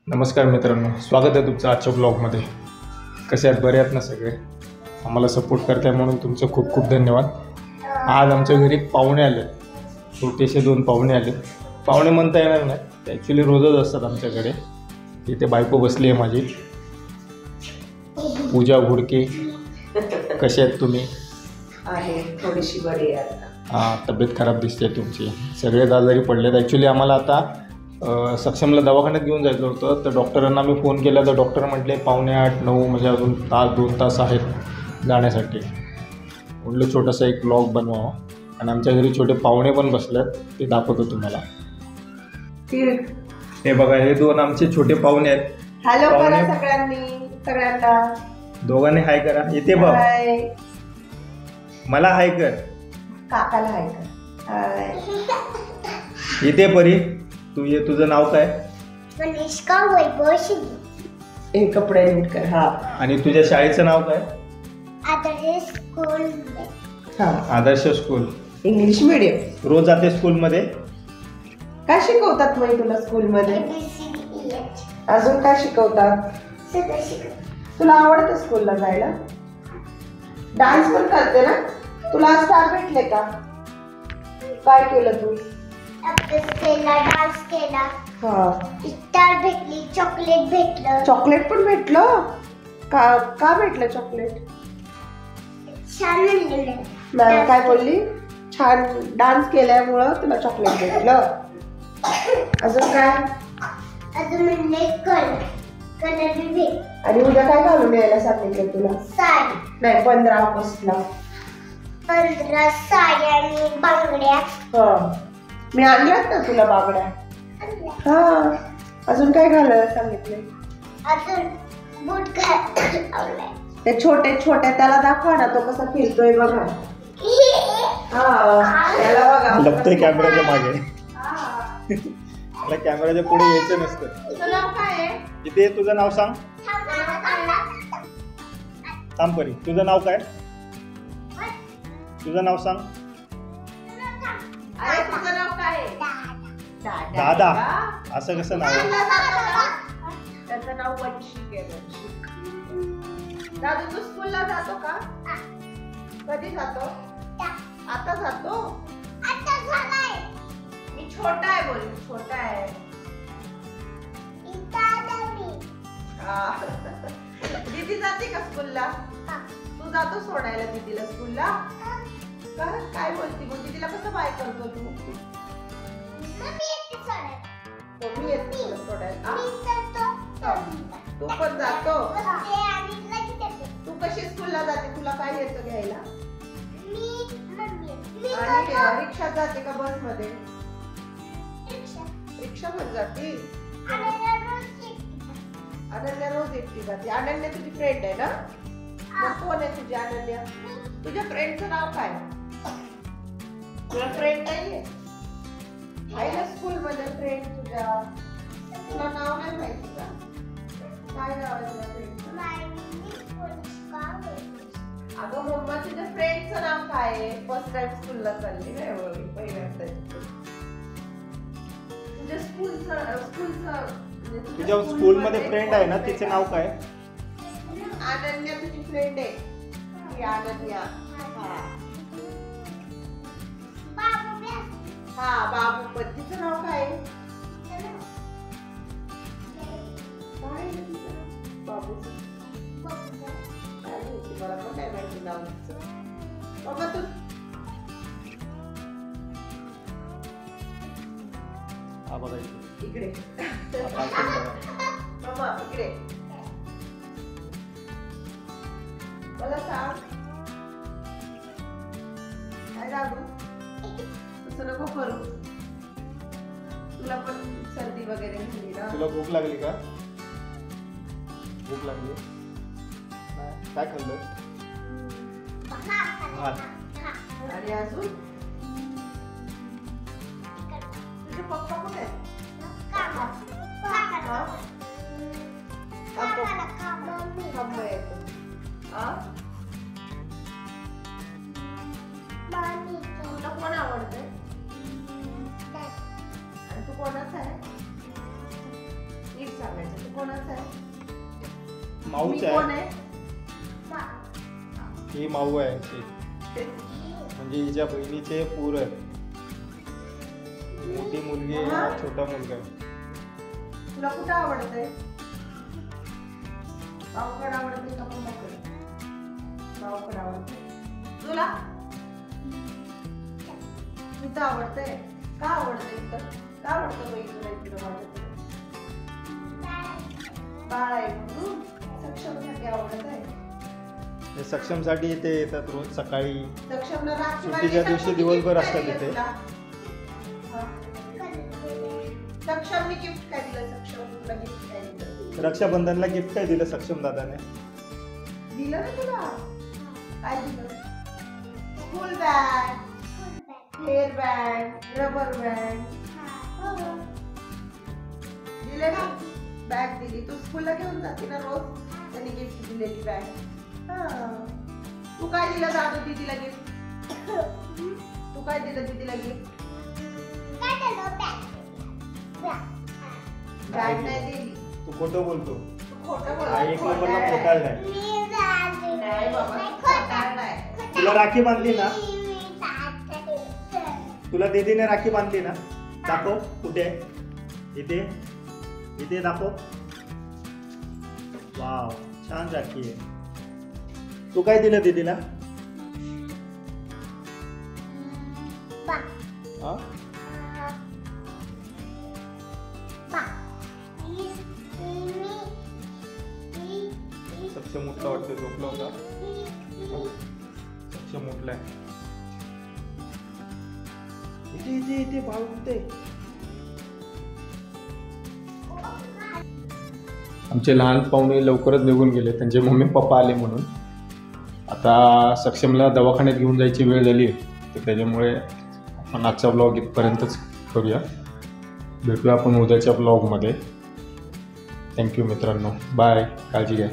नमस्कार मित्रांनो, स्वागत आहे तुमचं आजच्या ब्लॉगमध्ये. कसे आहेत? बरे आहेत ना सगळे? आम्हाला सपोर्ट करताय म्हणून तुमचं खूप खूप धन्यवाद. आज आमच्या घरी पाहुणे आले, छोटेसे 2 पाहुणे आले. पाहुणे म्हणता येणार नाही, ते ॲक्च्युली रोजच असतात आमच्याकडे. इथे बायको बसली आहे माझी, पूजा घुडके. कसे आहेत तुम्ही? आहे थोडीशी बरी आहे. हां, तब्येत खराब दिसते तुमची. सगळेच आजारी पडलेत. ॲक्च्युली आम्हाला आता सक्षमला दवाखान्यात घेऊन जायचं होतं, तर डॉक्टरांना मी फोन केला तर डॉक्टर म्हटले 8:45-9 म्हणजे अजून 2 तास आहेत जाण्यासाठी. म्हटलं छोटासा एक ब्लॉग बनवावा. आणि आमच्या घरी छोटे पाहुणे पण बसलेत, ते दाखवतो तुम्हाला. हे बघा, हे 2 आमचे छोटे पाहुणे आहेत. हॅलो करा सगळ्यांना. दोघांनी हाय करा. इथे बघ, मला हाय कर. काकाला हाय कर. हाय. इथे परी, तू ये. तुझं नाव काय? मनीषका वैभव शिंदे. हे कपडे नीट कर. हा. आणि तुझ्या शाळेचं नाव काय? आदर्श स्कूल. हा. आदर्श स्कूल. English medium. रोज जाते स्कूलमध्ये? काय शिकवतात मग तुला स्कूलमध्ये? ABCDEF. अजून काय शिकवतात? सगळं शिकवतात. तुला आवडतं स्कूलला जायला? डान्स पण करते ना? तुला आज स्टार भेटले का? काय केलं तू? अभ्यास केला, डान्स केला, हा. स्टार भेटली, चॉकलेट भेटलं. चॉकलेट पण भेटलं का भेटलं चॉकलेट? छान म्हणलेलं. मॅम काय बोलली? छान डान्स केल्यामुळं तुला चॉकलेट भेटलं. अजून काय? अजून म्हणले कलर बी भेट. आणि उद्या काय घालून यायला सांगितलं तुला? साडी. नाही, 15 ऑगस्टला. 15 साड्या आणि बांगड्या. हा, मी आणल्यात ना तुला बागड्या. आणल्या. हा. अजून काय घालायला सांगितले? अजून बूट घालवलाय. ते छोटे त्याला दाखवा ना, तो कसा फिरतोय बघा. हा, त्याला बघा. लपतोय कॅमेऱ्याच्या मागे. हा. मला कॅमेऱ्याच्या पुढे यायचं नसतं. तुझं नाव काय आहे? इथे तुझं नाव सांग. थांब परी, तुझं नाव काय? तुझं नाव सांग. अरे तुझं नाव काय आहे? दादा. असं कसं नाव आहे? त्याचं नाव वंशिक आहे. वंशिक. दादू, तू स्कूलला जातो का? कधी जातो? आता जातो. आता झालाय. मी छोटा आहे बोल. छोटा आहे. इथं आलो मी. हा. दीदी जाते का स्कूलला? तू जातो सोडायला दीदीला स्कूलला? काय बोलती मग? दीदीला कसं बाय करतो तू? मम्मी येते सोडायला. मी येते तुला सोडायला. मी जातो. तू पण जातो? बसते आणि लगेच येते. तू कशी स्कूलला जाते? तुला काय येतं घ्यायला? मम्मी मी आणि जातो. रिक्षात जाते का बस मध्ये? रिक्षा. रिक्षा मध्ये जाते. आणि रोज येते. अनन्या रोज एकटी जाते. अनन्या तुझी फ्रेंड आहे ना? मग कोण आहे तुझी अनन्या? तुझ्या फ्रेंडचं नाव काय? तुला फ्रेंड नाहीये? आहे ना स्कूल मध्ये फ्रेंड तुझ्या? तुला नाव नाही माहिती का? काय नाव आहे तुझ्या फ्रेंडचं? अगं मम्मा, तुझ्या फ्रेंडचं नाव काय आहे? फर्स्ट टाइम स्कूलला चालली नाही पहिल्यांदा. तुझ्या तुझ्या स्कूलमध्ये फ्रेंड आहे ना, तिचे नाव काय? अनन्या तुझी फ्रेंड आहे. ती अनन्या. हा, बाबू पण. तिचं नाव काय आहे? काय आहे तिचं नाव? बाबूचं. काय माहिती, मला पण नाही माहिती नाव तिचं. बाबा तू हा बघा इकडे. इथे. मामा इकडे. मला सांग. काय लागू? तसं नको करू. तुला पण सर्दी वगैरे झाली ना? तुला भूक लागली का? भूक लागली? नाही. काय खाल्लं? भात. आणि अजून तुझे पप्पा कुठे आहेत? थांब येतो. तुला कोण आवडतंय? आणि तू कोणाचा आहे? नीट सांगायचं. कोणाचा आहे? माऊच मी कोण आहे. मा- ही माऊ आहे यांची. म्हणजे हिच्या बहिणीचे पूर आहे. मोठी मुलगी आहे, हा छोटा मुलगा आहे. तुला कुठं आवडतंय? गावकड आवडते का मम्माकडे? गावकड आवडते. तुला इथं आवडतंय? का आवडतंय इथं? का आवडतं बाई तुला इकडं माझ्याकडे? बाळ आहे म्हणून सक्षमसाठी आवडत आहे. हे सक्षमसाठी इथे येतात रोज सकाळी. सक्षमला राखी सुट्टीच्या बांधली दिवशी का? दिवसभर gift असतात काय दिलं इथे. तुला? हा. सक्षमने गिफ्ट काय दिलं? सक्षम तुला गिफ्ट काय दिलं? रक्षाबंधनला गिफ्ट काय दिलं सक्षम दादाने? दिलं ना तुला? काय दिलं? School bag, hair band, rubber band दिले ना? बॅग दिली. तू स्कूलला घेऊन जाते ना रोज? त्यांनी गिफ्ट दिलेली बॅग. तू काय दिलं दादू दीदीला गिफ्ट? तू काय दिलं दीदीला गिफ्ट? बॅग नाही दिली. तू खोटं बोलतो. तू खोटं हा एक नंबरला बोलतो. खोटाळ नाही. नाही बाबा, तू खोटारडा नाही. तुला राखी बांधली ना? तुला दीदीने राखी बांधली ना? दाखव कुठे आहे? इथे इथे दाखव. वाव, छान राखी आहे. तू काय दिलं दीदीला? हा? सक्षम उठला वाटतं, झोपला होता. सक्षम उठलाय. इथे इथे इथे बाळ उठते. आमचे लहान पाहुणे लवकरच निघून गेले, त्यांचे मम्मी पप्पा आले म्हणून. आता सक्षमला दवाखान्यात घेऊन जायची वेळ झाली आहे, तर त्याच्यामुळे आपण आजचा ब्लॉग इथपर्यंतच करूया. भेटूया आपण उद्याच्या ब्लॉगमध्ये. थँक्यू मित्रांनो, बाय, काळजी घ्या.